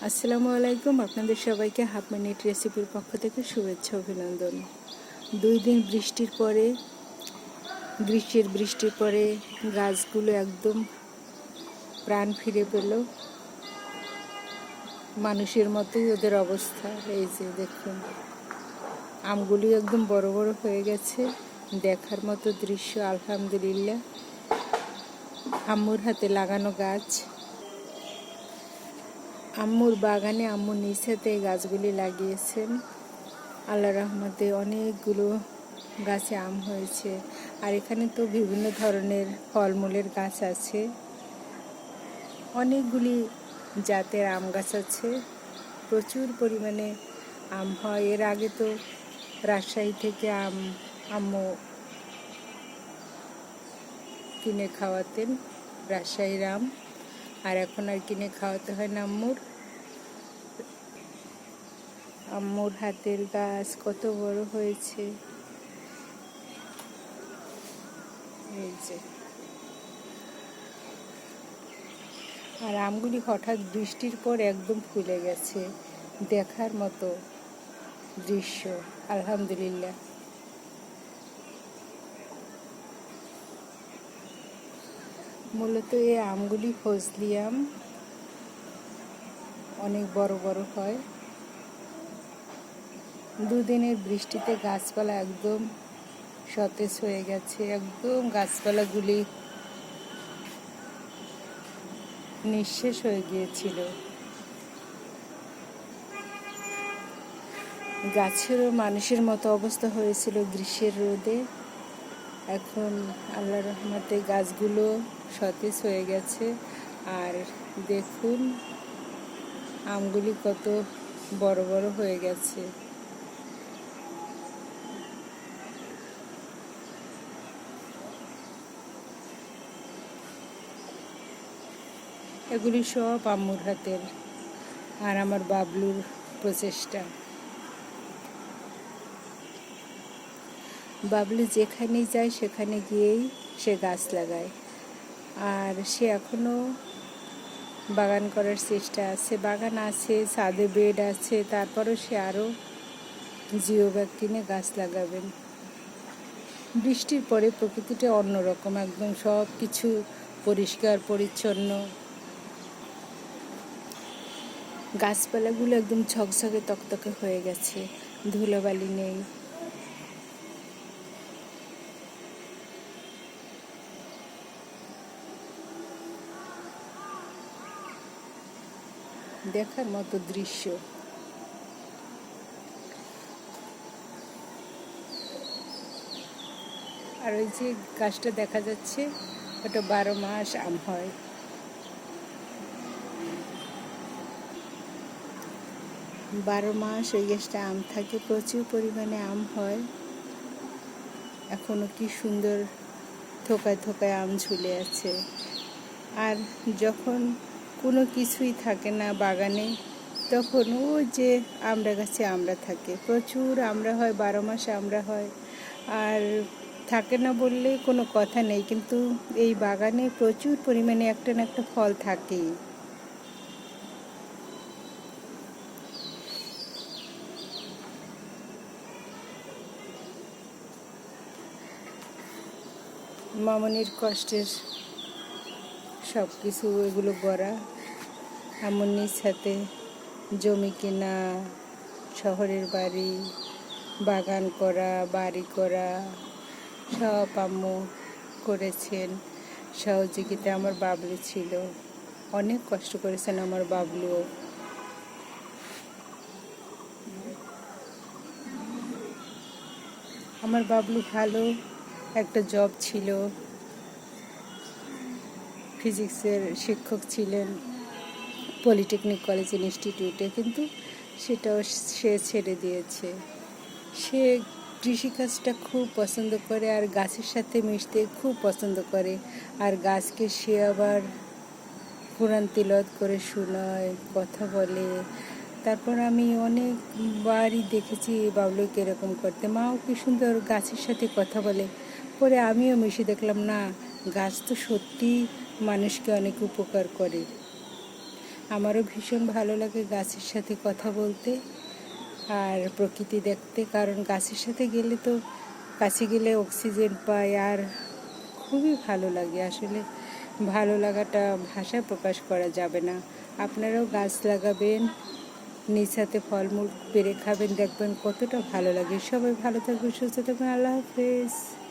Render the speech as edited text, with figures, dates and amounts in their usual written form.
আসসালামু আলাইকুম। আপনাদের সবাইকে হাফ মিনিট রেসিপির পক্ষ থেকে শুভেচ্ছা অভিনন্দন। 2 দিন বৃষ্টির পরে গাছগুলো একদম প্রাণ ফিরে পেল। মানুষের মতোই ওদের অবস্থা। এই যে দেখুন, আমগুলি একদম বড় বড় হয়ে গেছে। দেখার মতো দৃশ্য, আলহামদুলিল্লাহ। আম্মুর হাতে লাগানো গাছ, আম্মুর বাগানে আম্মুর নিজ হাতে গাছগুলি লাগিয়েছেন। আল্লাহর রহমতে অনেকগুলো গাছে আম হয়েছে। আর এখানে তো বিভিন্ন ধরনের ফলমূলের গাছ আছে, অনেকগুলি জাতের আম গাছ আছে। প্রচুর পরিমাণে আম হয়। এর আগে তো রাজশাহী থেকে আম্মু কিনে খাওয়াতেন, রাজশাহীর আম। আর এখন আর কিনে খাওয়াতে হয় না আম্মুর হাতের গাছ কত বড় হয়েছে। এই যে, আর আমগুলি হঠাৎ বৃষ্টির পর একদম ফুলে গেছে। দেখার মতো দৃশ্য, আলহামদুলিল্লাহ। মূলত এই আমগুলি ফজলি আম, অনেক বড় বড় হয়। 2 দিনের বৃষ্টিতে গাছপালা একদম সতেজ হয়ে গেছে। একদম গাছপালাগুলি নিঃশেষ হয়ে গিয়েছিল। গাছেরও মানুষের মতো অবস্থা হয়েছিল গ্রীষ্মের রোদে। এখন আল্লাহর রহমতে গাছগুলো সতেজ হয়ে গেছে। আর দেখুন, আমগুলি কত বড় বড় হয়ে গেছে। এগুলি সব আম্মুর হাতের আর আমার বাবলুর প্রচেষ্টা। বাবলু যেখানেই যায় সেখানে গিয়েই সে গাছ লাগায়। আর সে এখনও বাগান করার চেষ্টা আছে। বাগান আছে, ছাদে বেড আছে, তারপরও সে আরও জিও ব্যাগ কিনে গাছ লাগাবেন। বৃষ্টির পরে প্রকৃতিটা অন্যরকম, একদম সব কিছু পরিষ্কার পরিচ্ছন্ন। গাছপালাগুলো একদম ঝকঝকে তকতকে হয়ে গেছে, ধুলোবালি নেই। দেখার মতো দৃশ্য। আর ওই যে গাছটা দেখা যাচ্ছে, ওটা 12 মাস আম হয়। বারো মাস ওই গাছটা আম থাকে, প্রচুর পরিমাণে আম হয়। এখনো কি সুন্দর থোকায় থোকায় আম ঝুলে আছে। আর যখন কোনো কিছুই থাকে না বাগানে, তখন ওই যে আমড়া গাছে আমড়া থাকে, প্রচুর আমড়া হয়, 12 মাস আমড়া হয়। আর থাকে না বললে কোনো কথা নেই, কিন্তু এই বাগানে প্রচুর পরিমাণে একটা না একটা ফল থাকেই। মামনির কষ্টের সব কিছু এগুলো গড়া। আম্মুর নিজ হাতে জমি কেনা, শহরের বাড়ি, বাগান করা, বাড়ি করা, সব আম্মু করেছেন। সহযোগিতা আমার বাবলু ছিল, অনেক কষ্ট করেছেন আমার বাবলুও। আমার বাবলু ভালো একটা জব ছিল, ফিজিক্সের শিক্ষক ছিলেন পলিটেকনিক কলেজ ইনস্টিটিউটে, কিন্তু সেটাও সে ছেড়ে দিয়েছে। সে কৃষিকাজটা খুব পছন্দ করে আর গাছের সাথে মিশতে খুব পছন্দ করে। আর গাছকে সে আবার কোরআন তিলাওয়াত করে শোনায়, কথা বলে। তারপর আমি অনেকবারই দেখেছি বাবলুকে এরকম করতে। মাও কি সুন্দর গাছের সাথে কথা বলে। পরে আমিও মিশে দেখলাম, না, গাছ তো সত্যি মানুষকে অনেক উপকার করে। আমারও ভীষণ ভালো লাগে গাছের সাথে কথা বলতে আর প্রকৃতি দেখতে, কারণ গাছের সাথে গেলে তো কাছে গেলে অক্সিজেন পাই আর খুবই ভালো লাগে। আসলে ভালো লাগাটা ভাষায় প্রকাশ করা যাবে না। আপনারাও গাছ লাগাবেন, নিজ হাতে ফলমূল পেড়ে খাবেন, দেখবেন কতটা ভালো লাগে। সবাই ভালো থাকবেন, সুস্থ থাকবেন। আল্লাহ হাফেজ।